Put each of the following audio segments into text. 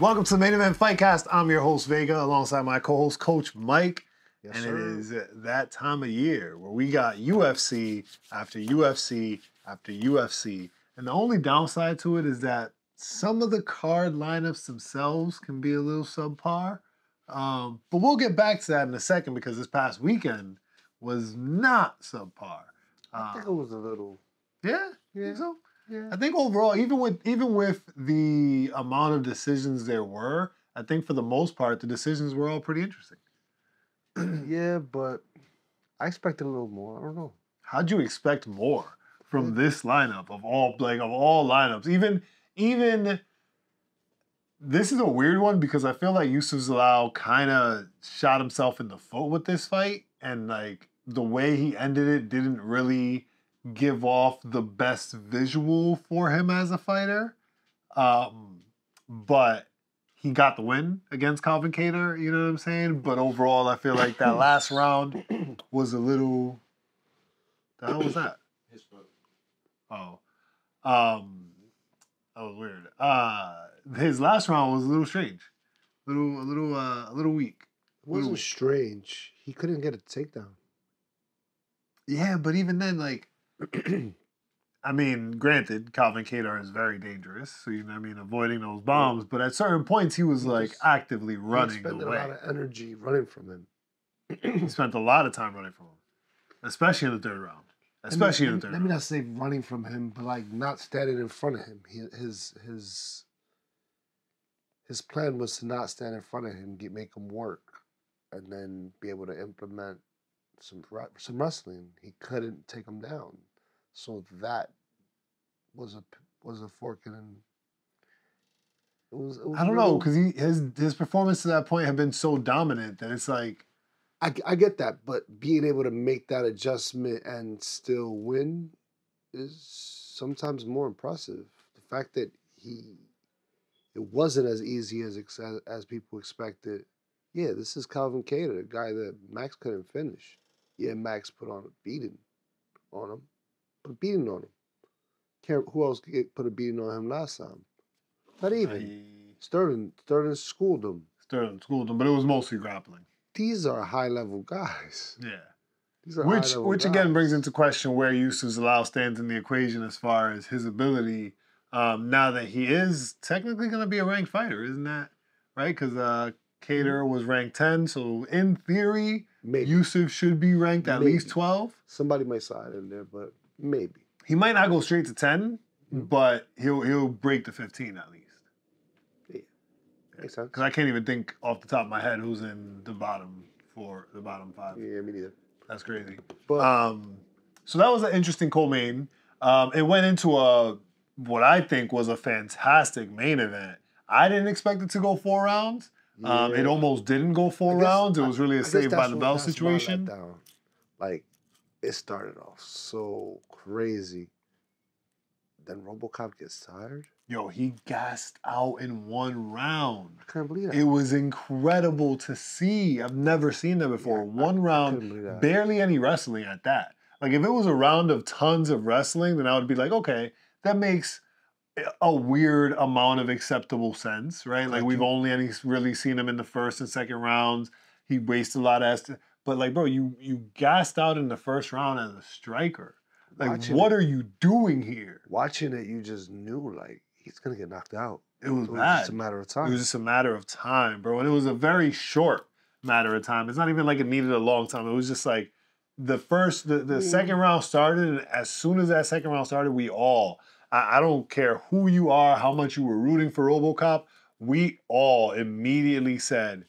Welcome to the Main Event Fightcast. I'm your host, Vega, alongside my co-host, Coach Mike. Yes, and sir. It is that time of year where we got UFC after UFC after UFC. And the only downside to it is that some of the card lineups themselves can be a little subpar. But we'll get back to that in a second because this past weekend was not subpar. I think it was a little. Yeah? You think so? Yeah. I think overall, even with the amount of decisions there were, I think for the most part, the decisions were all pretty interesting. Yeah, but I expected a little more. I don't know. How'd you expect more from this lineup of all lineups? Even this is a weird one because I feel like Yusuf Zalal kind of shot himself in the foot with this fight, and like the way he ended it didn't really give off the best visual for him as a fighter. But he got the win against Cavalcanti, you know what I'm saying? But overall, I feel like that last round was a little... The hell was that? His foot. Oh. That was weird. His last round was a little strange. A little weak. It wasn't strange. He couldn't get a takedown. Yeah, but even then, like... I mean, granted, Cavalcanti is very dangerous, so avoiding those bombs. But at certain points, he was like actively running away. He spent a lot of energy running from him. He spent a lot of time running from him, especially in the third round. Let me not say running from him, but like not standing in front of him. His plan was to not stand in front of him, make him work, and then be able to implement some wrestling. He couldn't take him down. So that was a fork in. It was I don't know, because his performance to that point had been so dominant that it's like I get that, but being able to make that adjustment and still win is sometimes more impressive. The fact that it wasn't as easy as people expected. Yeah, this is Cavalcanti, a guy that Max couldn't finish. Yeah, Max put on a beating on him. Put a beating on him. Who else put a beating on him last time? Not even. Sterling schooled him. Sterling schooled him, but it was mostly grappling. These are high-level guys. Yeah. These are which again brings into question where Yusuf Zalal stands in the equation as far as his ability now that he is technically going to be a ranked fighter, isn't that right? Because Cater was ranked 10, so in theory, maybe Yusuf should be ranked at least 12. Somebody might slide in there, but maybe. He might not go straight to 10, but he'll break the 15 at least. Yeah. Makes sense. Because I can't even think off the top of my head who's in the bottom 5. Yeah, me neither. That's crazy. But, so that was an interesting co-main. It went into what I think was a fantastic main event. I didn't expect it to go 4 rounds. Yeah. It almost didn't go 4 rounds. It was really a saved by the bell situation. Like, it started off so crazy. Then RoboCop gets tired. Yo, he gassed out in 1 round. I can't believe that. It was incredible to see. I've never seen that before. Yeah, 1 round, barely any wrestling at that. Like, if it was a round of tons of wrestling, then I would be like, okay, that makes a weird amount of acceptable sense, right? Like, we've only really seen him in the first and second rounds. He wasted a lot of but like, bro, you gassed out in the first round as a striker. Like, what are you doing here? Watching it, you just knew, like, he's going to get knocked out. It was bad. Just a matter of time. It was just a matter of time, bro. And it was a very short matter of time. It's not even like it needed a long time. It was just like the second round started, and as soon as that second round started, I don't care who you are, how much you were rooting for RoboCop, we all immediately said,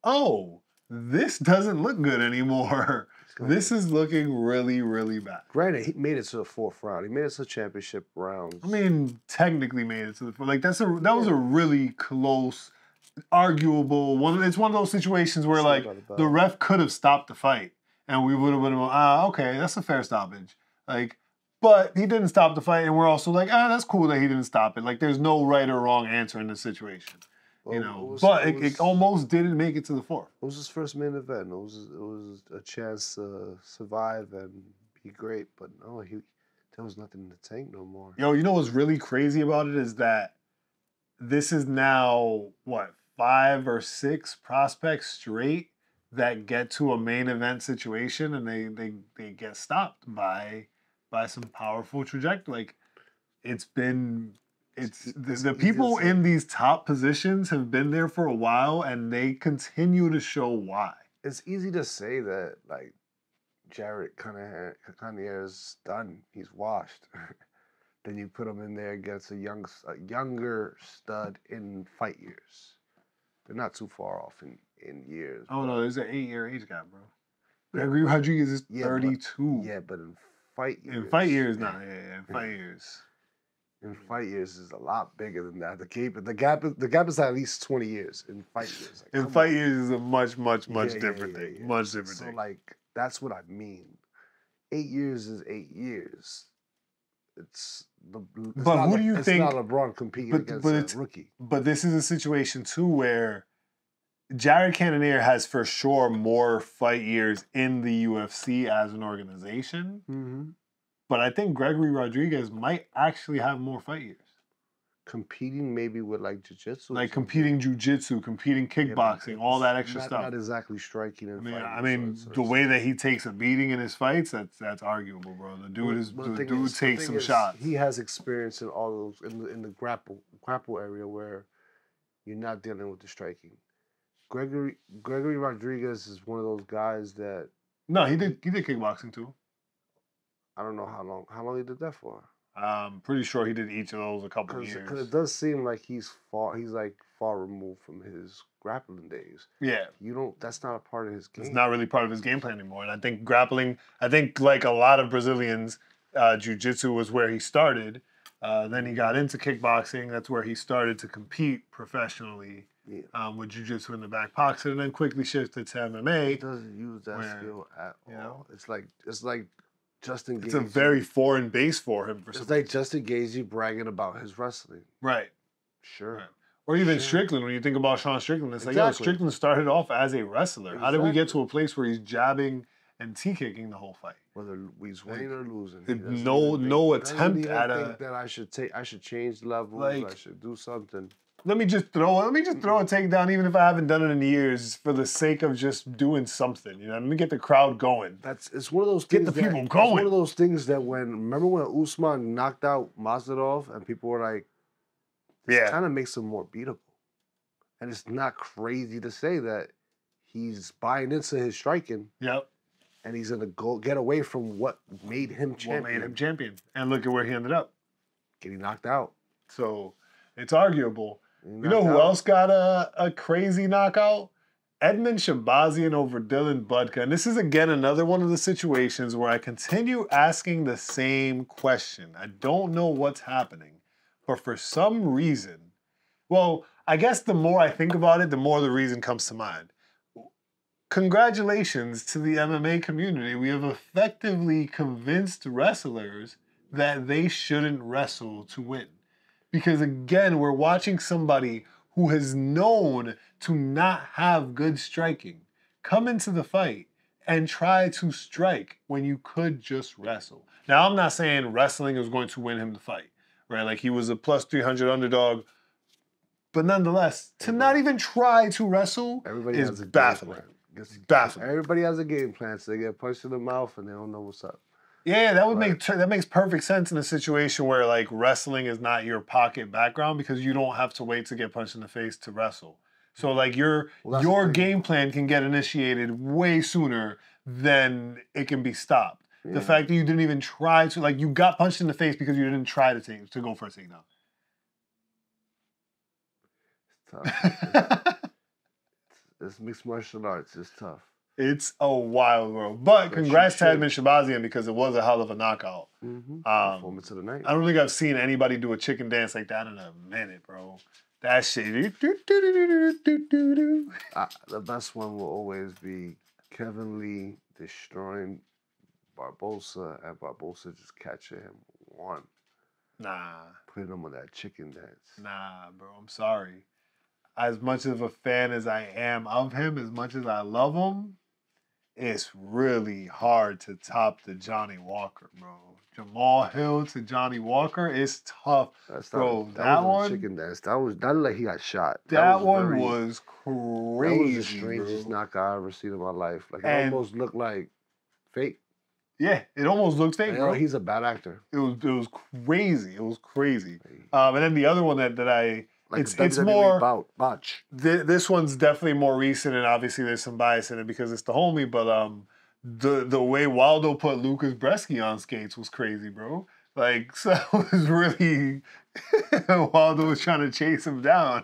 oh, this doesn't look good anymore. This is looking really, really bad. Granted, he made it to the 4th round. He made it to the championship round. I mean, technically made it to the 4th. Like, that was a really close, arguable one. It's one of those situations where, like, the ref could have stopped the fight, and we would have been, okay, that's a fair stoppage. Like, but he didn't stop the fight, and we're also like, that's cool that he didn't stop it. Like, there's no right or wrong answer in this situation. Well, it almost didn't make it to the 4th. It was his first main event. It was a chance to survive and be great, but no, there was nothing in the tank no more. Yo, you know what's really crazy about it is that this is now, what, 5 or 6 prospects straight that get to a main event situation and they get stopped by some powerful trajectory. Like, the people in these top positions have been there for a while and they continue to show why. It's easy to say that, like, Jared Cannonier is done. He's washed. Then you put him in there against a younger stud in fight years. They're not too far off in years. Oh, no, there's an 8-year age gap, bro. Gregory Rodriguez is 32. But in fight years. In fight years, nah, yeah. In fight years. In fight years is a lot bigger than that. The gap is at least 20 years in fight years. Like, in fight years is a much different thing. Yeah. Much different so, thing. Like, that's what I mean. 8 years is 8 years. It's who do you think? It's not LeBron competing against a rookie. But this is a situation too where Jared Cannonier has for sure more fight years in the UFC as an organization. Mm-hmm. But I think Gregory Rodriguez might actually have more fight years. Competing maybe with like jiu-jitsu. Like competing jiu-jitsu, competing kickboxing, all that extra stuff. Not exactly striking and fighting. I mean, the way that he takes a beating in his fights, that's arguable, bro. The dude takes some shots. He has experience in all those in the grapple area where you're not dealing with the striking. Gregory Rodriguez is one of those guys that. No, he did kickboxing too. I don't know how long he did that for. I'm pretty sure he did each of those a couple of years. Because it does seem like he's far removed from his grappling days. Yeah. That's not a part of his game. It's not really part of his game plan anymore. And I think like a lot of Brazilians, jiu-jitsu was where he started. Then he got into kickboxing. That's where he started to compete professionally with jiu-jitsu in the back pocket, and then quickly shifted to MMA. He doesn't use that skill at all. Know? It's like Justin Gaethje. It's a very foreign base for him. It's like Justin Gaethje bragging about his wrestling. Right. Sure. Right. Or even Strickland. When you think about Sean Strickland, it's like, yo, Strickland started off as a wrestler. How did we get to a place where he's jabbing and T-kicking the whole fight? Whether he's winning or losing. No attempt at a. That I should change levels. I should do something. Let me just throw a takedown, even if I haven't done it in years, for the sake of just doing something. You know, let me get the crowd going. It's one of those things. Get the people going. It's one of those things that remember when Usman knocked out Mazarov and people were like, "This kind of makes him more beatable," and it's not crazy to say that he's buying into his striking. Yep. And he's gonna get away from what made him champion. And look at where he ended up. Getting knocked out. So it's arguable. You know who else got a crazy knockout? Edmund Shabazian over Dylan Budka. And this is, again, another one of the situations where I continue asking the same question. I don't know what's happening. But for some reason, well, I guess the more I think about it, the more the reason comes to mind. Congratulations to the MMA community. We have effectively convinced wrestlers that they shouldn't wrestle to win. Because again, we're watching somebody who has known to not have good striking come into the fight and try to strike when you could just wrestle. Now, I'm not saying wrestling is going to win him the fight, right? Like, he was a plus 300 underdog. But nonetheless, to not even try to wrestle is baffling. Baffling. Everybody has a game plan, so they get punched in the mouth and they don't know what's up. Yeah, that makes perfect sense in a situation where, like, wrestling is not your pocket background because you don't have to wait to get punched in the face to wrestle. So, like, your game plan can get initiated way sooner than it can be stopped. Yeah. The fact that you didn't even try to, like, you got punched in the face because you didn't try to go for a takedown. It's tough. It's mixed martial arts. It's tough. It's a wild world. But congrats to Edmund Shabazian because it was a hell of a knockout. Mm-hmm. Performance of the night. I don't think I've seen anybody do a chicken dance like that in a minute, bro. That shit. The best one will always be Kevin Lee destroying Barbosa and Barbosa just catching him one. Nah. Putting him on that chicken dance. Nah, bro. I'm sorry. As much of a fan as I am of him, as much as I love him, it's really hard to top the Johnny Walker, bro. Jamal Hill to Johnny Walker, it's tough, bro. That was one, a chicken dance. That looked like he got shot. That one was crazy. That was the strangest knockout I've ever seen in my life. Like, it almost looked like fake. Yeah, it almost looked fake, bro. He's a bad actor. It was crazy. It was crazy. And then the other one that I like it's more botch. This one's definitely more recent, and obviously there's some bias in it because it's the homie. But the way Waldo put Lucas Bresky on skates was crazy, bro. Like, so it was really Waldo was trying to chase him down.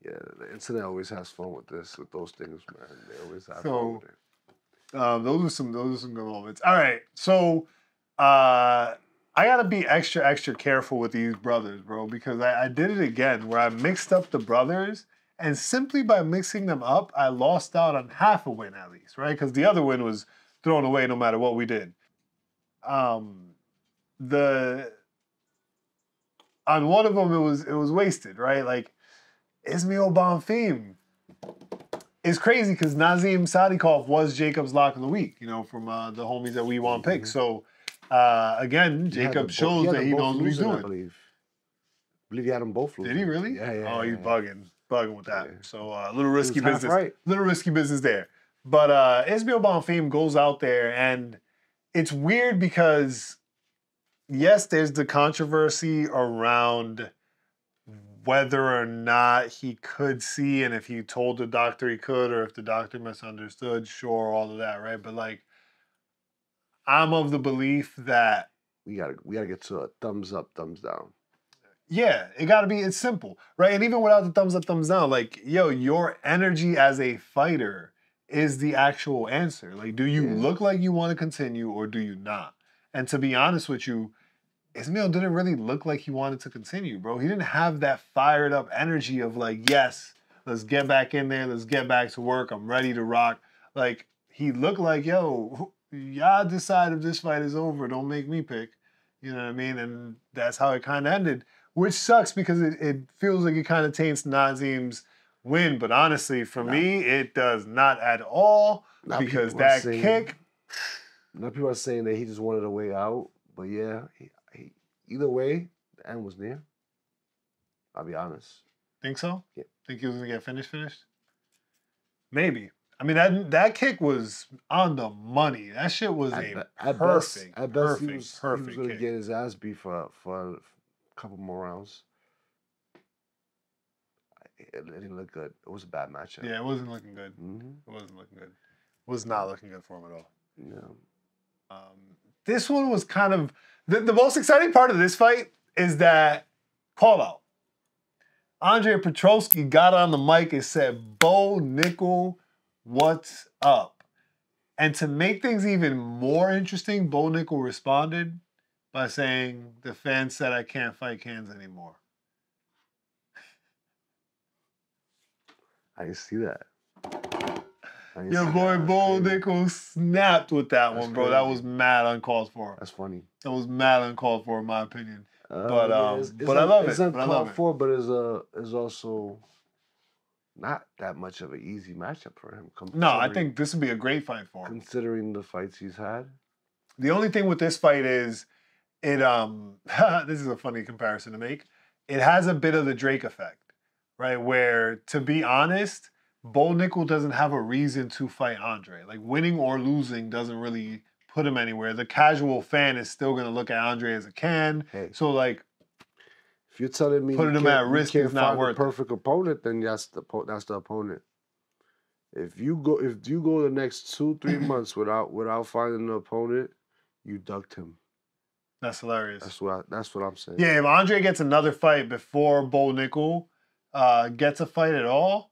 Yeah, the internet always has fun with those things, man. They always have fun with it. Those are some good moments. All right, so I gotta be extra careful with these brothers, bro, because I did it again where I mixed up the brothers, and simply by mixing them up, I lost out on half a win at least, right? Because the other win was thrown away no matter what we did. On one of them it was wasted, right? Like Ismail Bonfim. It's crazy because Nazim Sadikov was Jacob's lock of the week, from the homies that we want to pick. So, again, Jacob shows that he knows what he's doing. I believe he had them both losing. Did he really? Yeah. Oh, he's bugging with that. Yeah. So, a little risky business. Right. Little risky business there. But Ismail Bonfim goes out there, and it's weird because, yes, there's the controversy around whether or not he could see, and if he told the doctor he could, or if the doctor misunderstood, sure, all of that, right? But like, I'm of the belief that we gotta get to a thumbs up, thumbs down. Yeah, it's simple, right? And even without the thumbs up, thumbs down, like, yo, your energy as a fighter is the actual answer. Like, do you look like you want to continue, or do you not? And to be honest with you, Ismail didn't really look like he wanted to continue, bro. He didn't have that fired up energy of like, yes, let's get back in there. Let's get back to work. I'm ready to rock. Like, he looked like, yo, y'all decide if this fight is over. Don't make me pick. You know what I mean? And that's how it kind of ended, which sucks because it feels like it kind of taints Nazim's win. But honestly, for me, it does not at all because that kick. Now people are saying that he just wanted a way out. But yeah, either way, the end was near. I'll be honest. Think so? Yeah. Think he was gonna get finished? Maybe. I mean, that kick was on the money. That shit was perfect. At best, he was gonna get his ass beat for a couple more rounds. It didn't look good. It was a bad matchup. Yeah, it wasn't looking good. Mm-hmm. It wasn't looking good. It was not looking good for him at all. Yeah. This one was kind of the most exciting part of this fight is that call out. Andre Petroski got on the mic and said, "Bo Nickal, what's up?" And to make things even more interesting, Bo Nickal responded by saying, "The fans said I can't fight cans anymore." I didn't see that. Your boy Bo Nickal snapped with that one, bro. Crazy. That was mad uncalled for. That's funny. That was mad uncalled for, in my opinion. But I love it. It's uncalled for, but it's also not that much of an easy matchup for him. No, I think this would be a great fight for him. Considering the fights he's had. The only thing with this fight is it this is a funny comparison to make. It has a bit of the Drake effect, right? Where, to be honest, Bo Nickal doesn't have a reason to fight Andre. Like, winning or losing doesn't really put him anywhere. The casual fan is still going to look at Andre as a can. Hey, so, like, if you're telling me putting him at risk is not worth it. Perfect opponent, then that's the opponent. If you go the next 2-3 months without finding an opponent, you ducked him. That's hilarious. That's what I'm saying. Yeah, if Andre gets another fight before Bo Nickal gets a fight at all,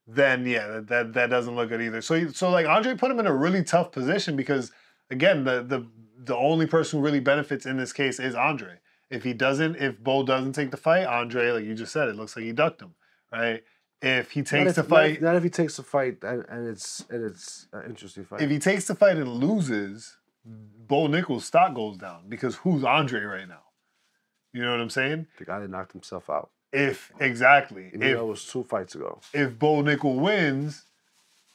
then yeah, that doesn't look good either. So like Andre put him in a really tough position because, again, the only person who really benefits in this case is Andre. If Bo doesn't take the fight, Andre, like you just said, it looks like he ducked him, right? If he takes the fight, not if he takes the fight and it's an interesting fight. If he takes the fight and loses, Bo Nickal's stock goes down because who's Andre right now? You know what I'm saying? The guy that knocked himself out. Exactly. That was 2 fights ago. If Bo Nickal wins,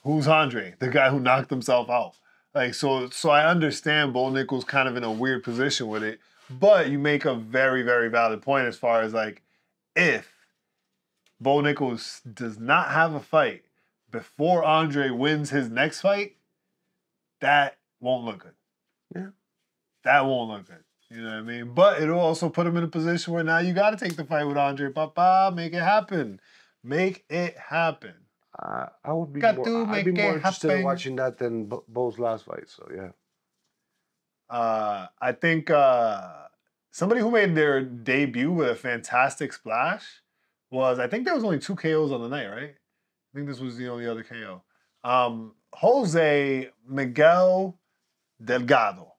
Who's Andre? The guy who knocked himself out. Like, so I understand Bo Nickal's kind of in a weird position with it, but you make a very, very valid point as far as like, if Bo Nickal does not have a fight before Andre wins his next fight, that won't look good. Yeah. That won't look good. You know what I mean? But it'll also put him in a position where now you got to take the fight with Andre. Papa, make it happen. Make it happen. I would be Got more. to I'd be make more it interested in happen. watching that than Bo's last fight. So yeah. I think somebody who made their debut with a fantastic splash was, I think there was only 2 KOs on the night, right? I think this was the only other KO. Jose Miguel Delgado.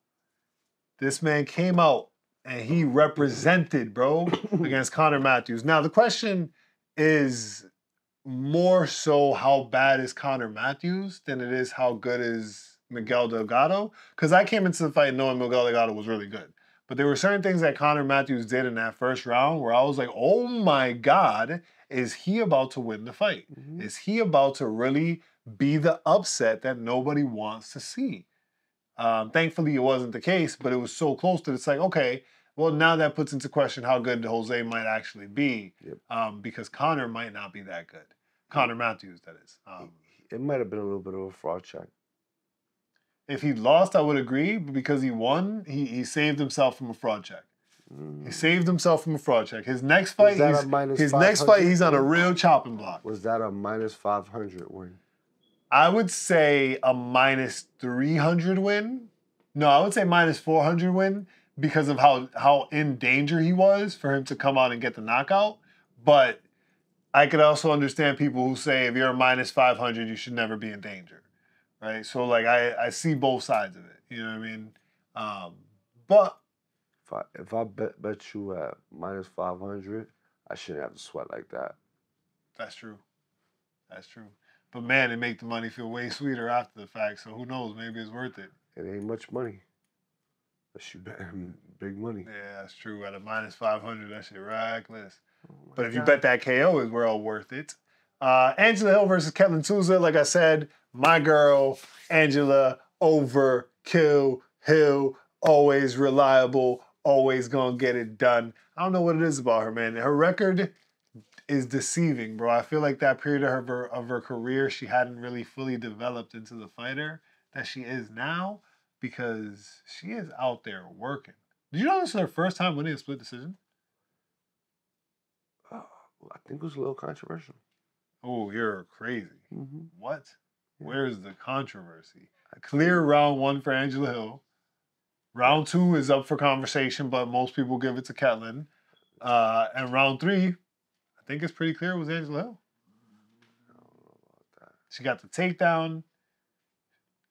This man came out and he represented, bro, against Conor Matthews. Now, the question is more so how bad is Conor Matthews than it is how good is Miguel Delgado. Because I came into the fight knowing Miguel Delgado was really good. But there were certain things that Conor Matthews did in that first round where I was like, oh my God, is he about to win the fight? Mm-hmm. Is he about to really be the upset that nobody wants to see? Thankfully, it wasn't the case, but it was so close that it's like, okay, well, now that puts into question how good Jose might actually be, because Conor might not be that good. Conor Matthews, that is. It might have been a little bit of a fraud check. If he lost, I would agree, but because he won, he saved himself from a fraud check. He saved himself from a fraud check. His next fight, he's on a real chopping block. Was that a minus 500 win? I would say a minus 300 win. No, I would say minus 400 win because of how in danger he was for him to come out and get the knockout. But I could also understand people who say if you're a minus 500, you should never be in danger, right? So, like, I see both sides of it. You know what I mean? But if I bet you at minus 500, I shouldn't have to sweat like that. That's true. That's true. But man, it make the money feel way sweeter after the fact. So who knows? Maybe it's worth it. It ain't much money. Unless you bet him big money. Yeah, that's true. At a minus 500, that shit reckless. But if you bet that KO, is well worth it. Angela Hill versus Caitlin Souza. Like I said, my girl, Angela, overkill Hill, always reliable, always gonna get it done. I don't know what it is about her, man. Her record is deceiving, bro. I feel like that period of her career, she hadn't really fully developed into the fighter that she is now because she is out there working. Did you know this is her first time winning a split decision? I think it was a little controversial. Oh, you're crazy. Mm-hmm. What? Yeah. Where's the controversy? Clear round 1 for Angela Hill. Round 2 is up for conversation, but most people give it to Caitlin. And round 3, I think it's pretty clear it was Angela Hill. I don't know about that. She got the takedown.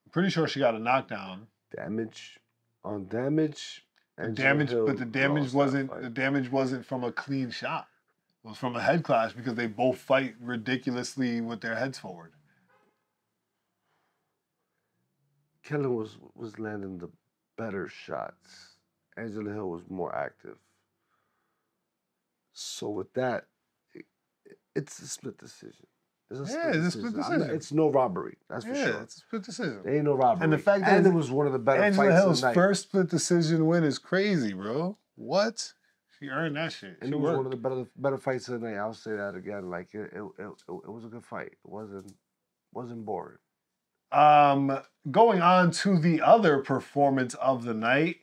I'm pretty sure she got a knockdown. Damage. But the damage wasn't from a clean shot. It was from a head clash because they both fight ridiculously with their heads forward. Caitlin was landing the better shots. Angela Hill was more active. So with that, it's a split decision. It's a split decision. It's no robbery. That's for sure. Yeah, it's a split decision. There ain't no robbery. And the fact that it was one of the better Angela fights Hill's of the night. first split decision win is crazy, bro. What? She earned that shit. And it was one of the better fights of the night. I'll say that again. Like it was a good fight. It wasn't boring. Going on to the other performance of the night.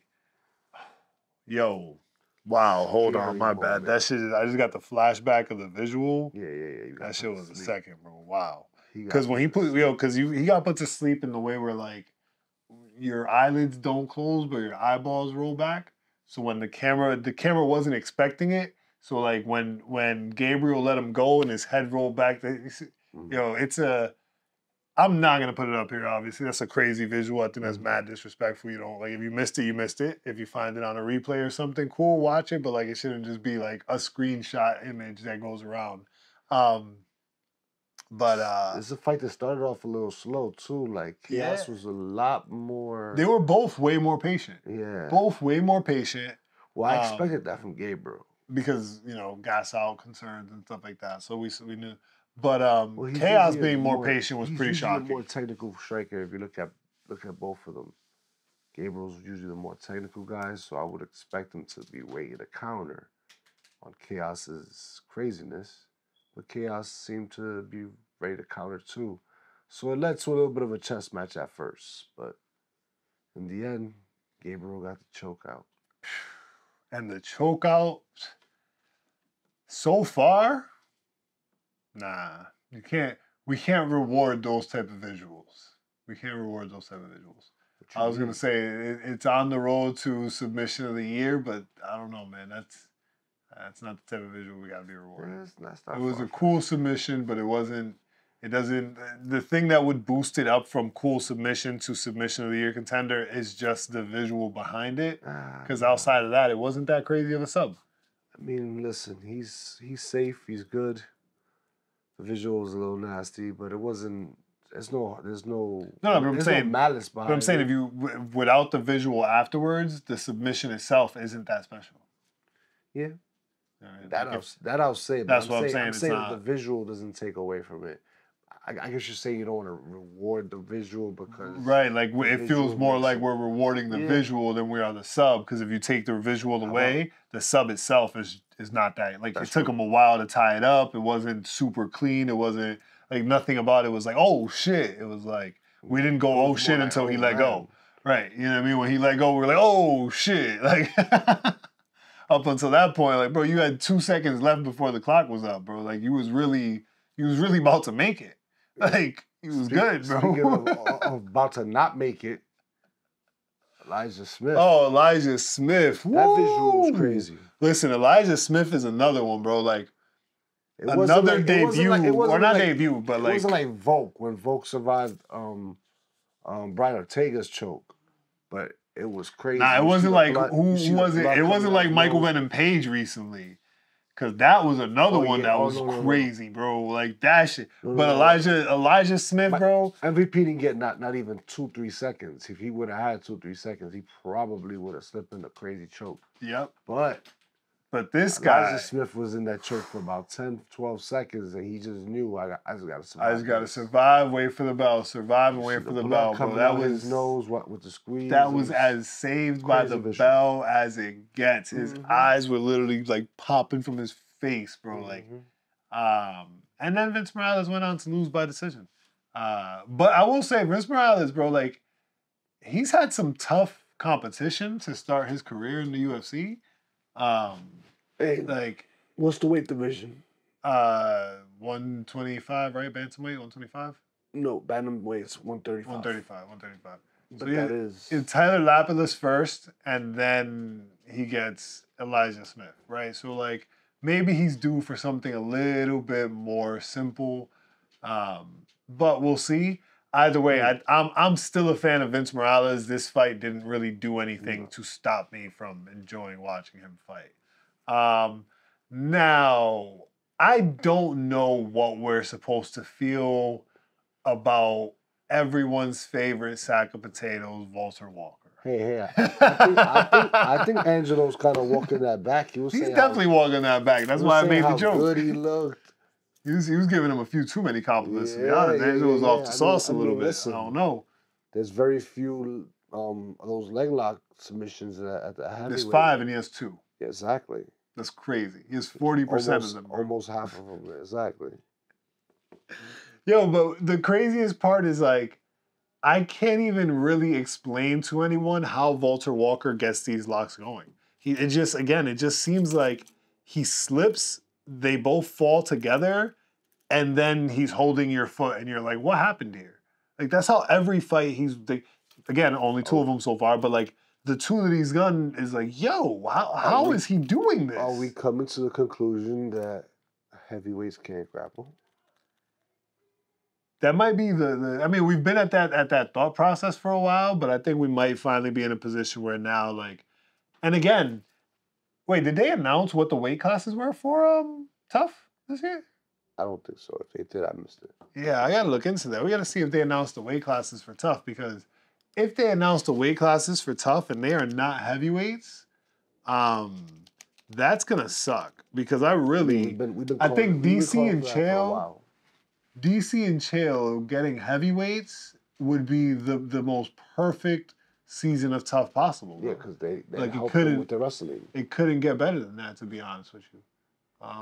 Yo. Wow, hold on, my bad. That shit, I just got the flashback of the visual. Yeah. That shit was a second, bro. Wow. Because when he he got put to sleep in the way where like your eyelids don't close, but your eyeballs roll back. So when the camera wasn't expecting it. So like when Gabriel let him go and his head rolled back, I'm not gonna put it up here, obviously. That's a crazy visual. I think that's mad disrespectful. You know, like if you missed it, you missed it. If you find it on a replay or something, cool, watch it. But like it shouldn't just be like a screenshot image that goes around. It's a fight that started off a little slow too. Like Chaos was a lot more. They were both way more patient. Yeah. Both way more patient. Well, I expected that from Gabriel. Because, gas out concerns and stuff like that. So we knew. But Well, he's Chaos usually a being more patient was pretty he's usually shocking. a more technical striker if you look at both of them. Gabriel's usually the more technical guy, so I would expect him to be waiting to counter on Chaos's craziness. But Chaos seemed to be ready to counter too. So it led to a little bit of a chess match at first, but in the end, Gabriel got the choke out. And the choke out, so far, nah, we can't reward those type of visuals. We can't reward those type of visuals. I was going to say, it's on the road to submission of the year, but I don't know, man. That's not the type of visual we got to be rewarded. Yeah, it was a cool submission, but the thing that would boost it up from cool submission to submission of the year contender is just the visual behind it. Because outside of that, it wasn't that crazy of a sub. I mean, listen, he's safe, he's good. The visual was a little nasty, but it wasn't. There's no but I'm saying, no malice behind it. But I'm saying if you without the visual afterwards, the submission itself isn't that special. Yeah. Right, that I'll say. But That's what I'm saying. I'm saying that the visual doesn't take away from it. I guess you're saying you don't want to reward the visual because right, like it feels more like we're rewarding the visual than we are the sub. Because if you take the visual away, the sub itself is not that. Like it took him a while to tie it up. It wasn't super clean. It wasn't like nothing about it was like oh shit. It was like we didn't go oh shit until he let go. Right, you know what I mean? When he let go, we were like oh shit. Like up until that point, like bro, you had 2 seconds left before the clock was up, bro. Like you was really about to make it. Like, he was good, bro. Speaking of about to not make it, Elijah Smith. Oh, Elijah Smith. That visual was crazy. Listen, Elijah Smith is another one, bro. Like, another debut. Or not debut, but like... It wasn't like Volk, when Volk survived Brian Ortega's choke. But it was crazy. Nah, it wasn't like... Who was it? It wasn't like Michael Venom Page recently. Because that was another one that was crazy, bro. Like, that shit. But Elijah Smith, bro. MVP didn't get not even 2-3 seconds. If he would have had 2-3 seconds, he probably would have slipped in a crazy choke. Yep. But this guy... Elijah Smith was in that choke for about 10, 12 seconds, and he just knew, I just got to survive. I just got to survive, wait for the bell. Survive and wait for the bell, bro. That was his nose, with the squeeze. That was as saved by the bell as it gets. His eyes were literally, like, popping from his face, bro. Like, and then Vince Morales went on to lose by decision. But I will say, Vince Morales, bro, like, he's had some tough competition to start his career in the UFC. Hey, like, what's the weight division? 125, right? Bantamweight, 125? No, bantamweight's 135. 135. But So that is... It's Tyler Lapidus first, and then he gets Elijah Smith, right? So, like, maybe he's due for something a little bit more simple, but we'll see. Either way, I'm still a fan of Vince Morales. This fight didn't really do anything to stop me from enjoying watching him fight. Now, I don't know what we're supposed to feel about everyone's favorite sack of potatoes, Walter Walker. Hey, I think Angelo's kind of walking that back. He's definitely walking that back. That's why I made the joke. Good he looked. He was giving him a few too many compliments. To be honest, Angelo was off the sauce a little bit. Listen, I don't know. There's very few those leg lock submissions at the heavyweight. There's 5 and he has 2. Yeah, exactly. That's crazy. He has 40% of them. Bro. Almost half of them. Exactly. Yo, but the craziest part is like, I can't even really explain to anyone how Walter Walker gets these locks going. It just seems like he slips, they both fall together, and then he's holding your foot, and you're like, what happened here? Like, that's how every fight again, only 2 of them so far, but like, the 2 that he's gotten is like, yo, how is he doing this? Are we coming to the conclusion that heavyweights can't grapple? That might be I mean, we've been at that thought process for a while, but I think we might finally be in a position where now, like, and again, wait, did they announce what the weight classes were for Tough this year? I don't think so. If they did, I missed it. Yeah, I gotta look into that. We gotta see if they announced the weight classes for Tough, because if they announced the weight classes for Tough and they are not heavyweights, that's gonna suck. Because I think DC and Chael. DC and Chael getting heavyweights would be the most perfect season of tough possible. Bro. Yeah, because they like help them with their wrestling. It couldn't get better than that, to be honest with you.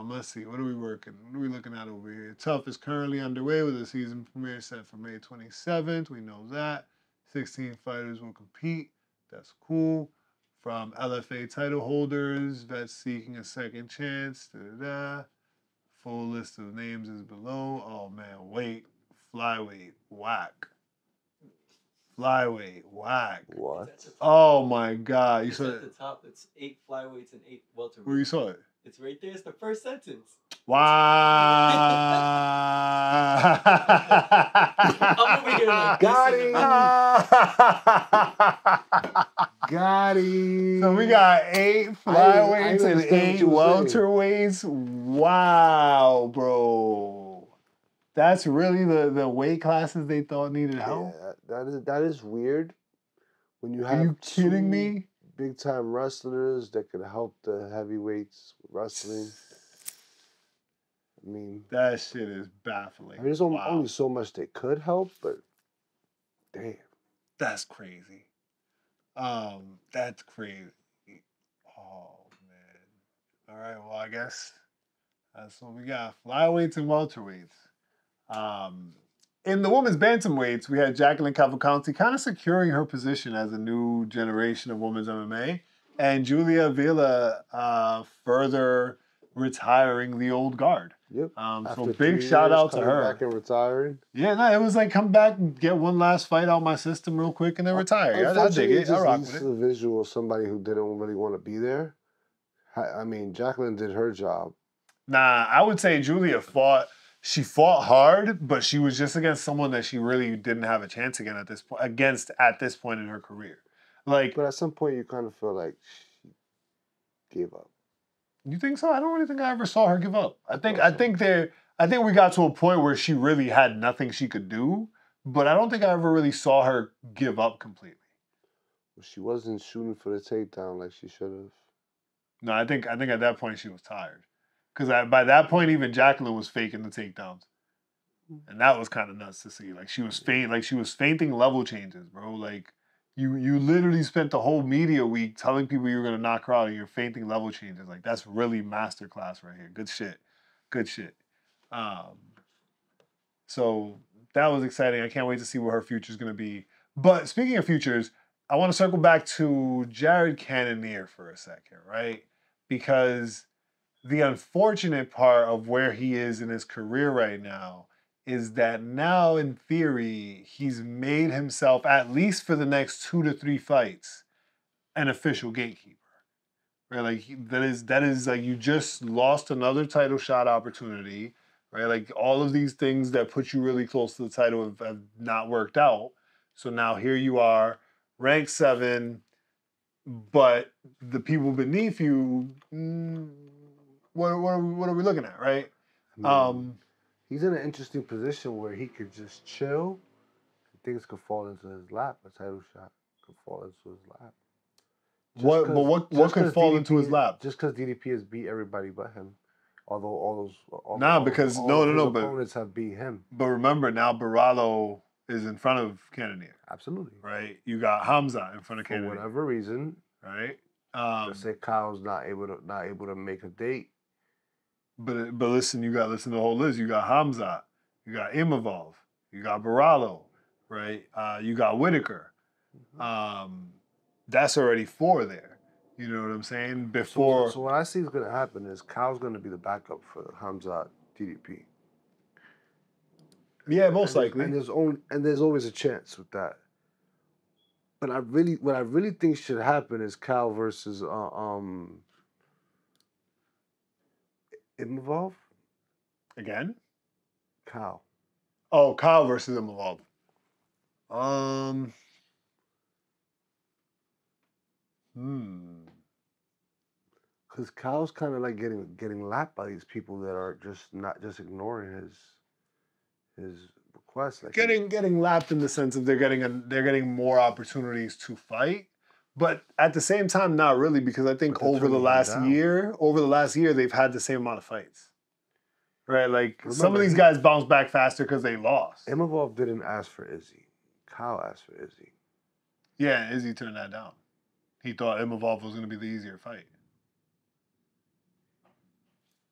Let's see, what are we working? What are we looking at over here? Tough is currently underway with a season premiere set for May 27th. We know that. 16 fighters will compete. That's cool. From LFA title holders, vets seeking a second chance. Da-da-da. Full list of names is below. Oh man, weight, flyweight, whack. Flyweight, whack. What? Oh my God! You saw at the top. It's 8 flyweights and 8 welterweights. Where you saw it? It's right there. It's the first sentence. Wow! I'm over here like Got him. Got him. So we got 8 flyweights and 8 welterweights. Wow, bro. That's really the weight classes they thought needed help? Yeah, that is weird. When you have Are you kidding me? Big time wrestlers that could help the heavyweights with wrestling. I mean, that shit is baffling. I mean, there's only so much they could help, but damn. That's crazy. That's crazy. Oh man. All right, well I guess that's what we got. Flyweights and welterweights. In the women's bantamweights, we had Jacqueline Cavalcanti kind of securing her position as a new generation of women's MMA, and Julia Villa further retiring the old guard. Yep. So big shout out to her. Back and retiring. Yeah, no, it was like come back and get one last fight out my system real quick and then retire. I dig it. I rock with it. The visual of somebody who didn't really want to be there. I mean, Jacqueline did her job. Nah, I would say Julia fought. She fought hard, but she was just against someone that she really didn't have a chance at this point in her career. Like, but at some point, you kind of feel like she gave up. You think so? I don't really think I ever saw her give up. I think we got to a point where she really had nothing she could do, but I don't think I ever really saw her give up completely. Well, she wasn't shooting for the takedown like she should have. No, I think at that point she was tired. Because by that point, even Jacqueline was faking the takedowns, and that was kind of nuts to see. Like she was fainting level changes, bro. Like you literally spent the whole media week telling people you were gonna knock her out, and you're fainting level changes. Like that's really masterclass right here. Good shit, good shit. So that was exciting. I can't wait to see what her future is gonna be. But speaking of futures, I want to circle back to Jared Cannonier for a second, right? Because the unfortunate part of where he is in his career right now is that now, in theory, he's made himself, at least for the next 2 to 3 fights, an official gatekeeper. Right? Like that is like you just lost another title shot opportunity, right? Like all of these things that put you really close to the title have not worked out. So now here you are, ranked 7, but the people beneath you. What are we looking at, right? He's in an interesting position where he could just chill. Things could fall into his lap. A title shot could fall into his lap. What could fall into his lap? Just because DDP has beat everybody but him. Although all opponents have beat him. But remember, now Baralo is in front of Cannonier. Absolutely. Right? You got Hamza in front of Cannonier. For whatever reason. Right? Let's say Kyle's not able to make a date. But listen, you got to listen to the whole list. You got Hamza, you got Imavov, you got Baralo, right? You got Whitaker. That's already 4 there. You know what I'm saying? Before. So what I see is going to happen is Kyle's going to be the backup for Hamza DDP. Yeah, most likely. And there's always a chance with that. But what I really think should happen is Kyle versus Imavov? Again? Kyle. Oh, Kyle versus Imavov. Because Kyle's kind of like getting lapped by these people that are not just ignoring his requests. Like getting lapped in the sense of they're getting more opportunities to fight. But at the same time, not really, because I think over the last year, they've had the same amount of fights. right? Like some of Remember, these guys bounce back faster because they lost. Imavov didn't ask for Izzy. Kyle asked for Izzy. Yeah, Izzy turned that down. He thought Imavov was going to be the easier fight,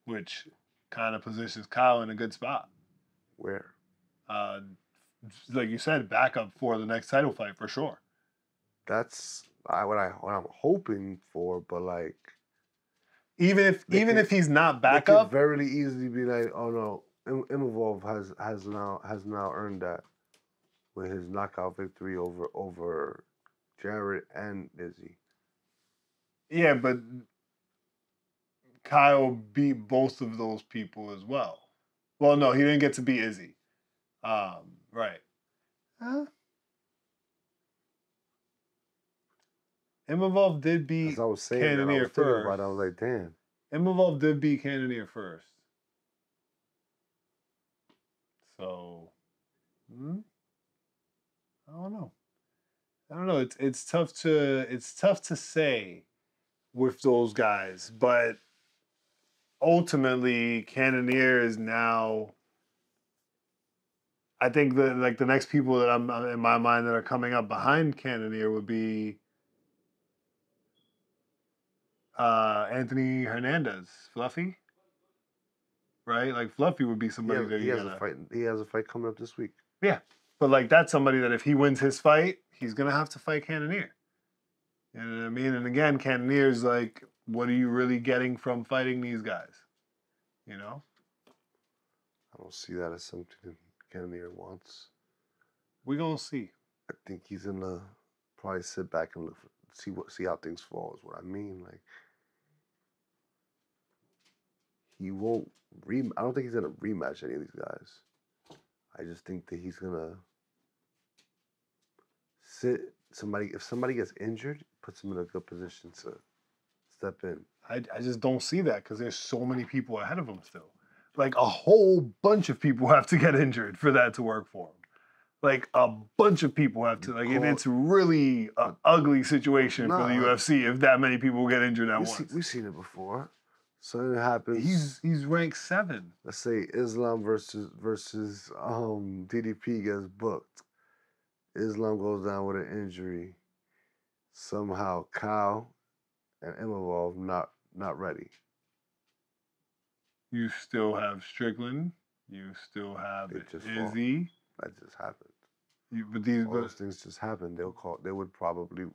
which kind of positions Kyle in a good spot. Where? Like you said, backup for the next title fight for sure. That's what I'm hoping for, but like Even if he's not they backup, could very easily be like, oh no, Imavov has now earned that with his knockout victory over Jared and Izzy. yeah, but Kyle beat both of those people as well. Well, no, he didn't get to beat Izzy. Right. Huh? Imavov did beat As I was saying that, I Cannonier was thinking first. about it, I was like, damn. Imavov did beat Cannonier first. So, I don't know. It's tough to say with those guys, but ultimately, Cannonier is now. I think that the next people that I'm in my mind that are coming up behind Cannonier would be Anthony Hernandez, Fluffy, right? Like Fluffy would be somebody that He has a fight coming up this week. Yeah, but like that's somebody that if he wins his fight, he's gonna have to fight Cannonier. You know what I mean? And again, Cannonier's like, what are you really getting from fighting these guys? You know? I don't see that as something Cannonier wants. We're gonna see. I think he's gonna probably sit back and see how things fall. Is what I mean. Like he won't I don't think he's gonna rematch any of these guys. I just think that he's gonna sit if somebody gets injured, puts him in a good position to step in. I just don't see that because there's so many people ahead of him still. Like a whole bunch of people have to get injured for that to work for him. Like a bunch of people have to. Like it's really an ugly situation for the UFC if that many people get injured at once. We've seen it before. So it happens. He's ranked 7. Let's say Islam versus DDP gets booked. Islam goes down with an injury. Somehow Kyle and Imavov not ready. You still have Strickland. You still have Izzy. That just happened. But those things just happened. They would probably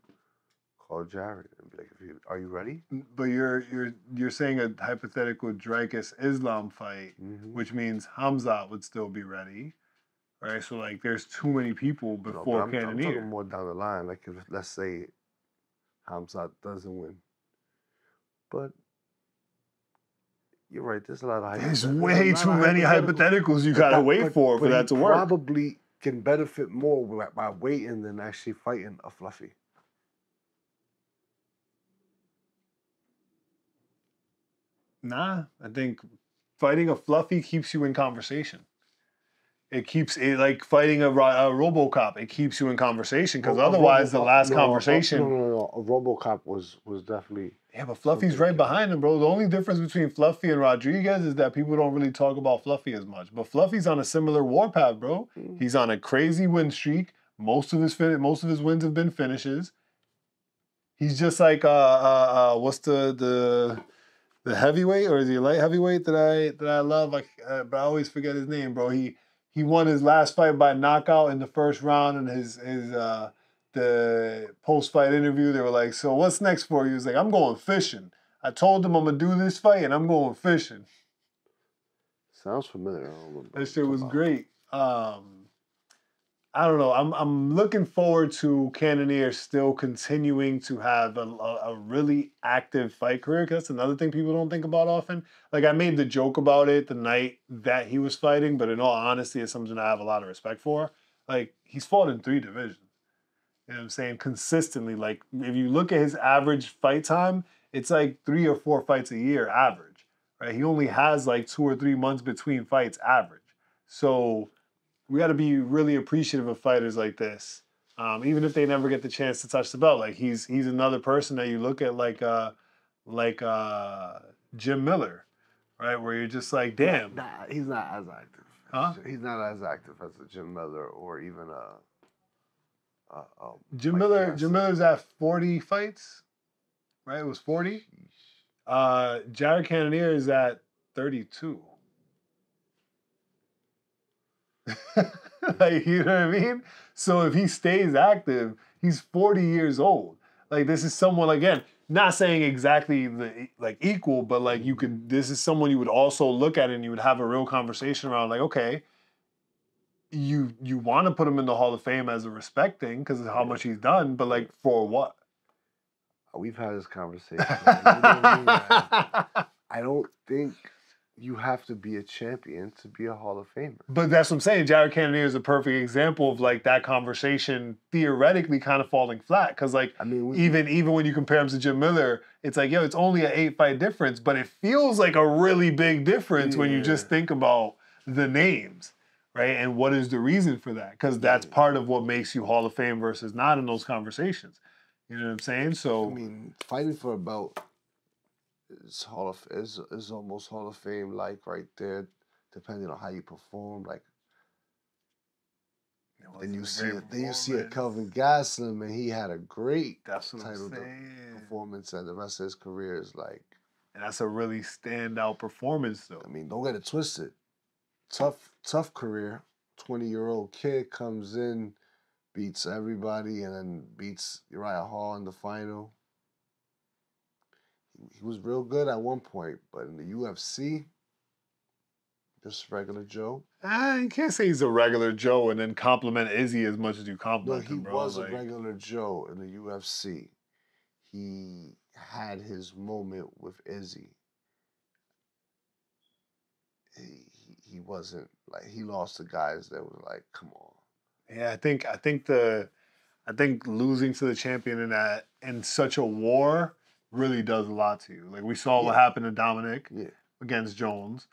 call Jared and be like, "Are you ready?" But you're saying a hypothetical Dreykus Islam fight, which means Hamzat would still be ready, right? So like, there's too many people before Cannonier. I'm talking more down the line. Like, if let's say Hamzat doesn't win, but you're right. There's a lot of there's way too many hypotheticals you gotta wait for that to work. Probably can benefit more by waiting than actually fighting a Fluffy. Nah, I think fighting a Fluffy keeps you in conversation. It keeps it like fighting a RoboCop. It keeps you in conversation because otherwise the last conversation. No. A RoboCop was definitely. Yeah, but Fluffy's right behind him, bro. The only difference between Fluffy and Rodriguez is that people don't really talk about Fluffy as much. But Fluffy's on a similar warpath, bro. He's on a crazy win streak. Most of his wins have been finishes. He's just like what's the heavyweight, or is he a light heavyweight that I love? Like, but I always forget his name, bro. He won his last fight by knockout in the first round, and the post-fight interview, they were like, "So what's next for you?" He was like, "I'm going fishing. I told them I'm gonna do this fight, and I'm going fishing." Sounds familiar. That shit was great. I don't know. I'm looking forward to Cannonier still continuing to have a really active fight career, because that's another thing people don't think about often. Like, I made the joke about it the night that he was fighting, but in all honesty, it's something I have a lot of respect for. Like, he's fought in 3 divisions. You know what I'm saying? Consistently. Like, if you look at his average fight time, it's like 3 or 4 fights a year average, right? He only has like 2 or 3 months between fights average. So we got to be really appreciative of fighters like this, even if they never get the chance to touch the belt. Like, he's another person that you look at like Jim Miller, right? Where you're just like, damn. Nah, he's not as active. Huh? He's not as active as a Jim Miller or even Jim Mike Miller. Tyson. Jim Miller's at 40 fights, right? It was 40. Jared Cannonier is at 32. Like, you know what I mean? So if he stays active, he's 40 years old. Like, this is someone, again, not saying exactly like equal, but like you could, this is someone you would also look at and you would have a real conversation around, like, okay, you want to put him in the Hall of Fame as a respect thing because of how much he's done, but like, for what? We've had this conversation. You know what I mean? Like, I don't think you have to be a champion to be a Hall of Famer. But that's what I'm saying. Jared Cannonier is a perfect example of like that conversation theoretically kind of falling flat. Because like, I mean, even when you compare him to Jim Miller, it's like, yo, it's only an 8-fight difference, but it feels like a really big difference when you just think about the names, right? And what is the reason for that? Because that's part of what makes you Hall of Fame versus not in those conversations. You know what I'm saying? So I mean, fighting for a belt is almost Hall of Fame like right there, depending on how you perform. Like then you see a Kelvin Gastelum, and he had a great title performance, and the rest of his career is like. And that's a really standout performance, though. I mean, don't get it twisted. Tough career. 20-year-old kid comes in, beats everybody, and then beats Uriah Hall in the final. He was real good at one point, but in the UFC, just regular Joe. You can't say he's a regular Joe and then compliment Izzy as much as you compliment him, bro. No, he was a regular Joe in the UFC. He had his moment with Izzy. He wasn't like, he lost to guys that was like, come on. Yeah, I think losing to the champion in such a war really does a lot to you. Like we saw what happened to Dominic against Jones.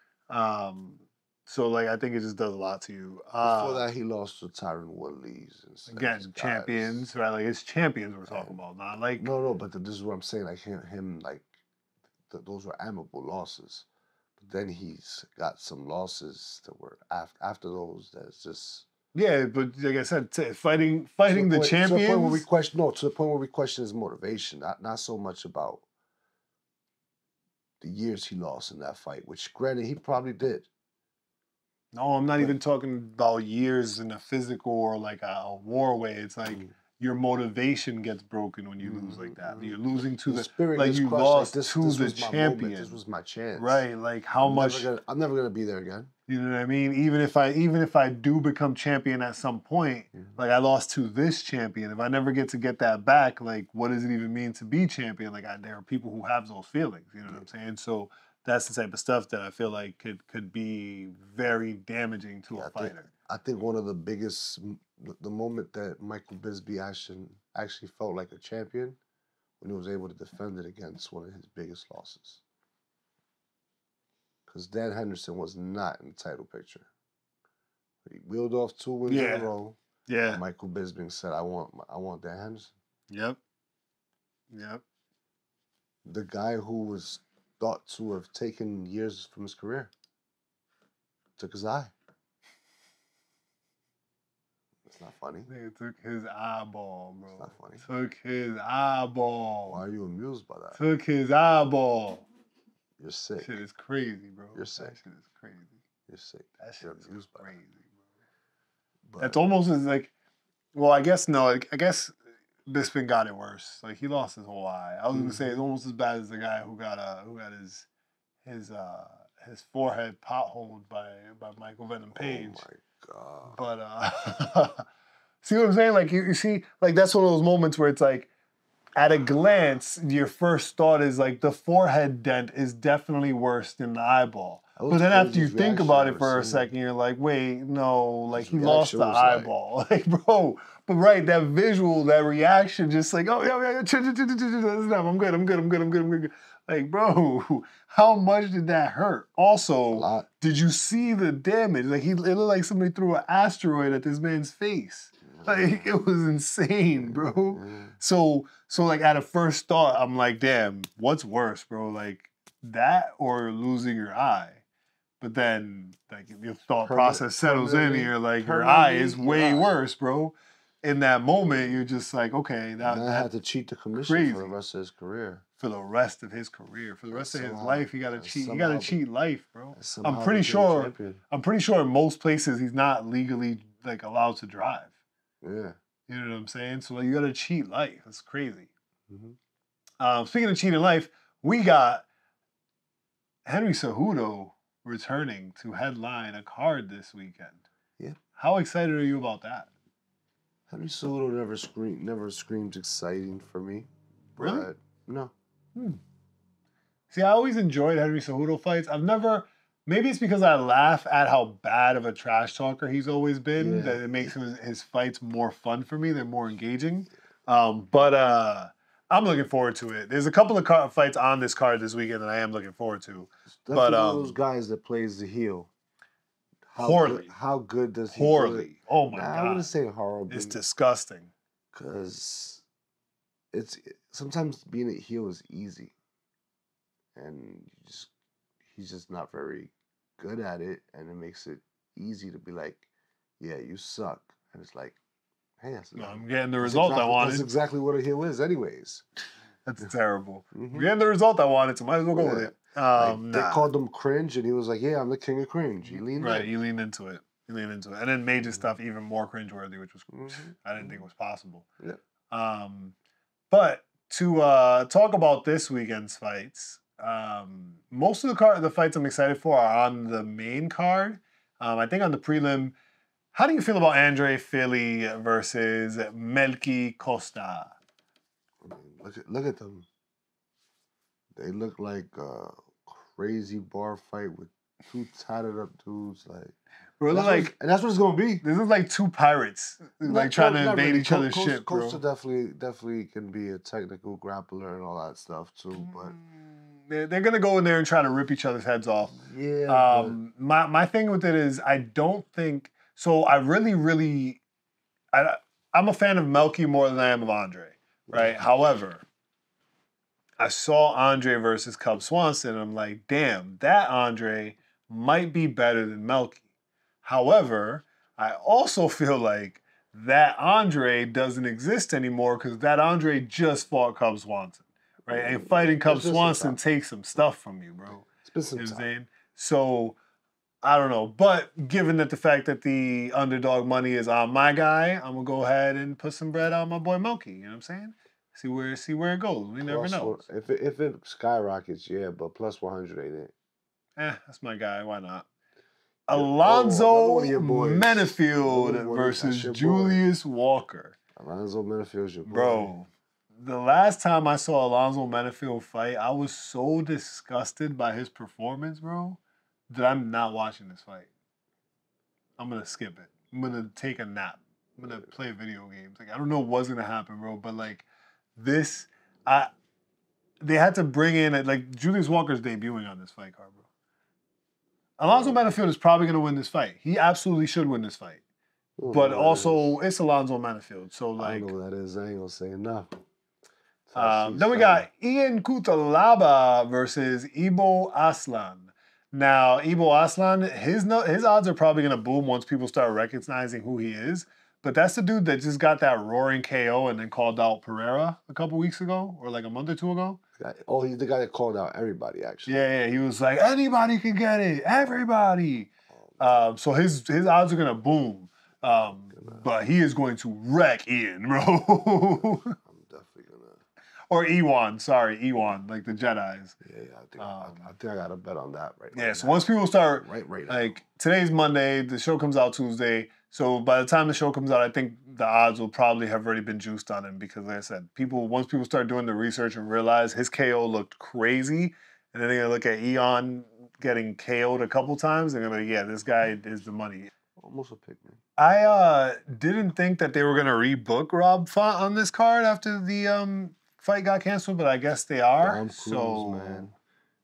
So like I think it just does a lot to you. Before that, he lost to Tyron Woodley's. Again, champions, right? Like it's champions we're talking about, not like no. But this is what I'm saying. Like him, like those were amicable losses. But then he's got some losses that were after those. That's just. Yeah, but like I said, fighting the champions. To the point where we question his motivation. Not so much about the years he lost in that fight, which granted he probably did. No, I'm not even talking about years in a physical or like a war way. It's like your motivation gets broken when you lose like that. You're losing to the spirit, like you lost to the champion. This was my chance, right? Like how much? I'm never gonna be there again. You know what I mean? Even if I do become champion at some point, like I lost to this champion. If I never get that back, like what does it even mean to be champion? Like there are people who have those feelings. You know what I'm saying? So that's the type of stuff that I feel like could be very damaging to a fighter. I think one of the biggest, the moment that Michael Bisping actually felt like a champion, when he was able to defend it against one of his biggest losses. Because Dan Henderson was not in the title picture. He wheeled off 2 wins in a row. Yeah. Michael Bisping said, I want Dan Henderson. Yep. The guy who was thought to have taken years from his career took his eye. It's not funny. Nigga took his eyeball, bro. It's not funny. Took his eyeball. Why are you amused by that? Took his eyeball. You're sick. That shit is crazy, bro. You're sick. That shit is crazy. You're sick. That shit is crazy, bro. But That's almost as like, well, I guess no. I guess Bisping got it worse. Like he lost his whole eye. I was gonna say it's almost as bad as the guy who got his forehead potholed by Michael Venom Page. Oh my God. But see what I'm saying? Like you see, like that's one of those moments where it's like, at a glance, your first thought is like the forehead dent is definitely worse than the eyeball. But then after you think about it for a second, you're like, wait, no, like he lost the eyeball. Like, bro, but right, that visual, that reaction, just like, oh, yeah, I'm good. Like, bro, how much did that hurt? Also, did you see the damage? Like, it looked like somebody threw an asteroid at this man's face. Like, it was insane, bro. So like, at a first thought, I'm like, damn, what's worse, bro? Like, that or losing your eye. But then, like, your thought Perma- process settles in, and permanently- you're like, your eye is permanently, way your eye. worse, bro. In that moment, you're just like, okay, That had that's to cheat the commission crazy. for the rest of his career. For the rest of his career, for the rest of his Somehow- life, he got to and cheat. He somehow got to cheat life, bro. Somehow I'm pretty became sure. champion. I'm pretty sure in most places he's not legally like allowed to drive. Yeah. You know what I'm saying? So like, you got to cheat life. That's crazy. Mm-hmm. Speaking of cheating life, we got Henry Cejudo returning to headline a card this weekend. Yeah. How excited are you about that? Henry Cejudo never screamed exciting for me. Really? But no. See, I always enjoyed Henry Cejudo fights. I've never. Maybe it's because I laugh at how bad of a trash talker he's always been that it makes his fights more fun for me. They're more engaging. But I'm looking forward to it. There's a couple of fights on this card this weekend that I am looking forward to. Definitely one of those guys that plays the heel. Poorly. How good does he do it? Poorly. Oh my I God. wouldn't say horribly. It's disgusting. Because sometimes being a heel is easy. And he's just not very good at it. And it makes it easy to be like, yeah, you suck. And it's like, hey, I'm getting the result I wanted. That's exactly what a heel is anyways. That's terrible. Mm-hmm. I'm getting the result I wanted, so might as well go with it. They called him cringe, and he was like, "Yeah, I'm the king of cringe." He leaned in. He leaned into it. And then made his stuff even more cringeworthy, which was I didn't think was possible. Yeah. But to talk about this weekend's fights, most of the fights I'm excited for are on the main card. I think on the prelim. How do you feel about Andre Fili versus Melky Costa? I mean, look at them. They look like a crazy bar fight with two tatted up dudes. Like, bro, and that's what it's gonna be. This is like two pirates, like trying to invade each other's shit, bro. Costa definitely can be a technical grappler and all that stuff too, but they're gonna go in there and try to rip each other's heads off. Yeah. My thing with it is I don't think so. I'm a fan of Melky more than I am of Andre, right? However, I saw Andre versus Cub Swanson, and I'm like, damn, that Andre might be better than Melky. However, I also feel like that Andre doesn't exist anymore because that Andre just fought Cub Swanson, right? And fighting Cub Swanson takes some stuff from you, bro. It's been some you know what I'm time. saying? So, I don't know. But given that the fact that the underdog money is on my guy, I'm going to go ahead and put some bread on my boy Melky. You know what I'm saying? See where it goes. We never know. If it skyrockets, yeah, but plus 100 ain't it? That's my guy. Why not? Alonzo Menafield versus Julius Walker. Alonzo Menafield's your boy. Bro, the last time I saw Alonzo Menafield fight, I was so disgusted by his performance, bro, that I'm not watching this fight. I'm going to skip it. I'm going to take a nap. I'm going to play video games. Like, I don't know what's going to happen, bro, but like, they had to bring in, like, Julius Walker's debuting on this fight card, bro. Alonzo Menafield is probably going to win this fight. He absolutely should win this fight. But also, it's Alonzo Menafield. So, like, I don't know what that is. I ain't going to say enough. Then we got Ion Cutelaba versus Ibo Aslan. Now, Ibo Aslan, his odds are probably going to boom once people start recognizing who he is. But that's the dude that just got that roaring KO and then called out Pereira a couple weeks ago, or like a month or two ago. Oh, he's the guy that called out everybody, actually. Yeah, he was like, anybody can get it, everybody. So his odds are gonna boom, but he is going to wreck Ian, bro. I'm definitely gonna. Or Ewan, like the Jedis. Yeah, I think I got a bet on that right now. Yeah, so once people start, right like today's Monday, the show comes out Tuesday. So by the time the show comes out, I think the odds will probably have already been juiced on him because, like I said, once people start doing the research and realize his KO looked crazy, and then they're gonna look at Eon getting KO'd a couple times, they're gonna be like, yeah, this guy is the money. Almost a pick, man. I didn't think that they were gonna rebook Rob Font on this card after the fight got canceled, but I guess they are. Tom Cruise, man,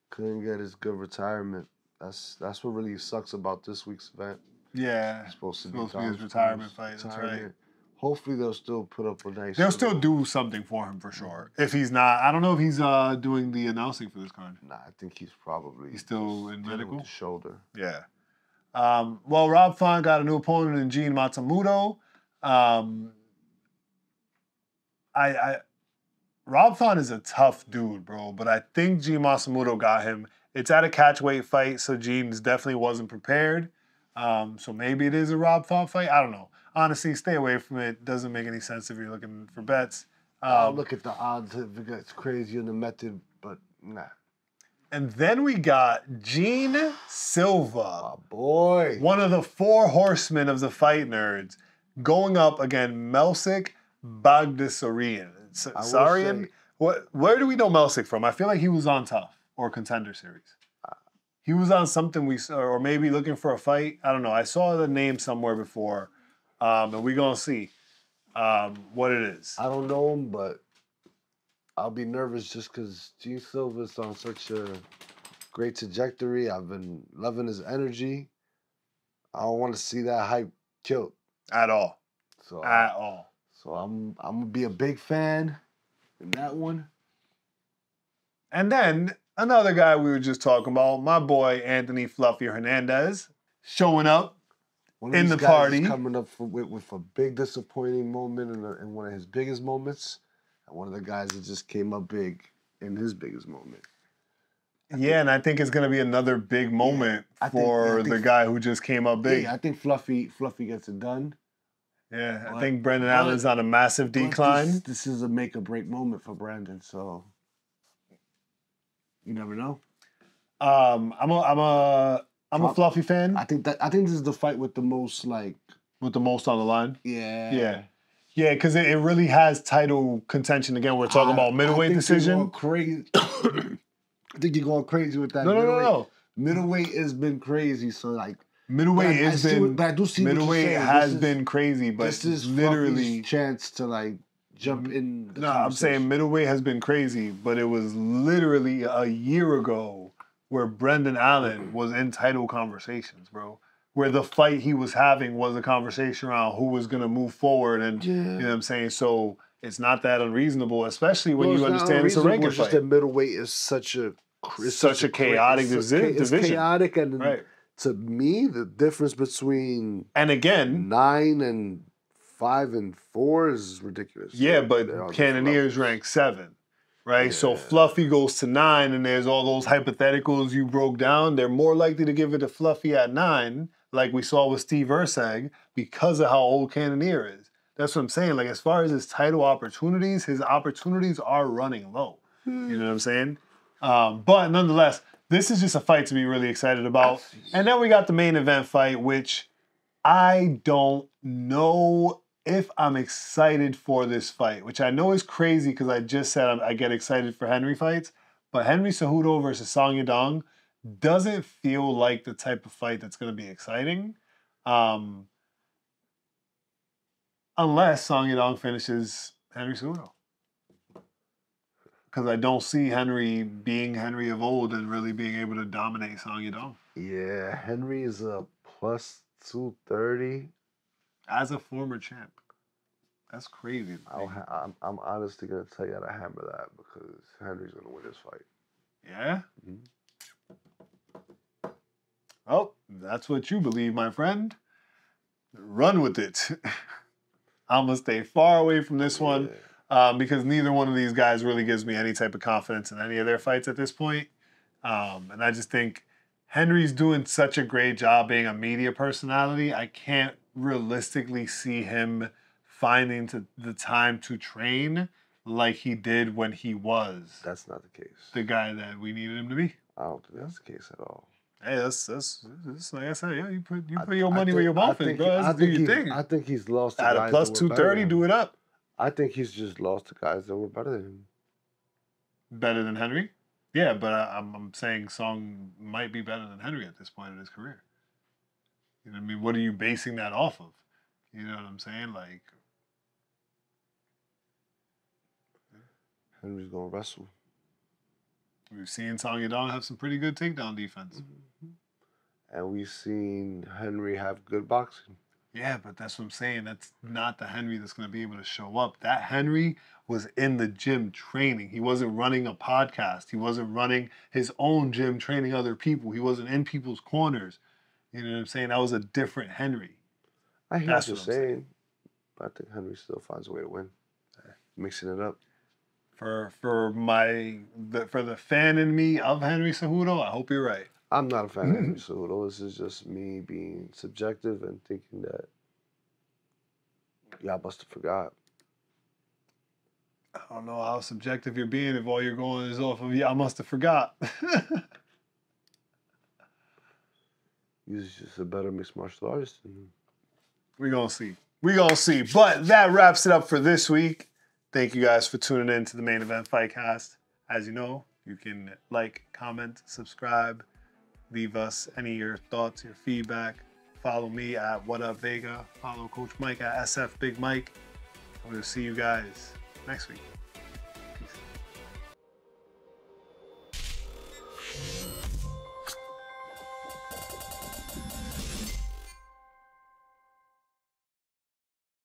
couldn't get his good retirement. That's what really sucks about this week's event. Yeah, It's supposed to be his retirement fight. That's right. Hopefully they'll still put up a nice. They'll still do something for him for sure. If he's not, I don't know if he's doing the announcing for this card. Nah, I think he's still in medical with the shoulder. Yeah. Well, Rob Font got a new opponent in Gene Matsumoto. Rob Font is a tough dude, bro, but I think Gene Matsumoto got him. It's at a catchweight fight, so Gene definitely wasn't prepared. So maybe it is a Rob Font fight. I don't know. Honestly, stay away from it. Doesn't make any sense if you're looking for bets. I'll look at the odds if it gets crazy in the method, but nah. And then we got Gene Silva. My boy. One of the 4 horsemen of the fight nerds going up against Melsik Bagdasarian. Sarian? Where do we know Melsik from? I feel like he was on Tough or Contender Series. He was on something we saw, or maybe looking for a fight. I don't know. I saw the name somewhere before. And we're going to see what it is. I don't know him, but I'll be nervous just because Gene Silva's on such a great trajectory. I've been loving his energy. I don't want to see that hype killed. At all. So I'm going to be a big fan in that one. And then another guy we were just talking about, my boy Anthony Fluffy Hernandez, showing up in the party. Coming up with a big disappointing moment in one of his biggest moments. And one of the guys that just came up big in his biggest moment. Yeah, and I think it's going to be another big moment for the guy who just came up big. Yeah, I think Fluffy gets it done. Yeah, I think Brendan Allen's on a massive decline. This is a make or break moment for Brandon, so you never know. I'm a Fluffy fan. I think this is the fight with the most with the most on the line. Yeah. Yeah, because it really has title contention. Again, we're talking about middleweight decision. Crazy. I think you're going crazy with that. No. Middleweight has been crazy, so middleweight has been crazy, but this is literally chance to jump in. I'm saying middleweight has been crazy, but it was literally a year ago where Brendan Allen was in title conversations, bro. Where the fight he was having was a conversation around who was going to move forward, and you know what I'm saying. So it's not that unreasonable, especially when you understand it's a ranking fight. It's just that middleweight is such a chaotic division. It's chaotic, and right. To me, the difference between 9 and 5 and 4 is ridiculous. Yeah, but Cannonier's ranked 7, right? Yeah. So Fluffy goes to 9, and there's all those hypotheticals you broke down. They're more likely to give it to Fluffy at 9, like we saw with Steve Erceg, because of how old Cannonier is. That's what I'm saying. As far as his title opportunities, his opportunities are running low. You know what I'm saying? But nonetheless, this is just a fight to be really excited about. And then we got the main event fight, which I don't know if I'm excited for this fight, which I know is crazy because I just said I get excited for Henry fights. But Henry Cejudo versus Song Yadong doesn't feel like the type of fight that's going to be exciting. Unless Song Yadong finishes Henry Cejudo. Because I don't see Henry being Henry of old and really being able to dominate Song Yadong. Yeah, Henry is a plus 230. As a former champ. That's crazy. I'm honestly going to tell you how to hammer that because Henry's going to win this fight. Yeah? Mm-hmm. Oh, that's what you believe, my friend. Run with it. I'm going to stay far away from this one. Because neither one of these guys really gives me any type of confidence in any of their fights at this point. And I just think Henry's doing such a great job being a media personality. I can't realistically see him finding the time to train like he did when he was. That's not the case. The guy that we needed him to be. I don't think that's the case at all. Hey, that's like I said, yeah, you put your money where your mouth is, bro. Do your thing. I think he's lost. At a plus 230, do it up. I think he's just lost to guys that were better than him. Better than Henry? Yeah, but I'm saying Song might be better than Henry at this point in his career. You know what I mean? What are you basing that off of? You know what I'm saying? Henry's going to wrestle. We've seen Song Yadong have some pretty good takedown defense. And we've seen Henry have good boxing. Yeah, but that's what I'm saying. That's not the Henry that's going to be able to show up. That Henry was in the gym training. He wasn't running a podcast. He wasn't running his own gym training other people. He wasn't in people's corners. You know what I'm saying? That was a different Henry. I hear That's what you're what I'm saying. saying, but I think Henry still finds a way to win. Mixing it up. For the fan in me of Henry Cejudo, I hope you're right. I'm not a fan of Henry Cejudo. This is just me being subjective and thinking that y'all must have forgot. I don't know how subjective you're being if all you're going is off of, I must have forgot. He's just a better mixed martial artist than him. We're going to see. We're going to see. But that wraps it up for this week. Thank you guys for tuning in to the Main Event Fightcast. As you know, you can like, comment, subscribe, leave us any of your thoughts, your feedback. Follow me at What Up Vega. Follow Coach Mike at SF Big Mike. We'll see you guys next week.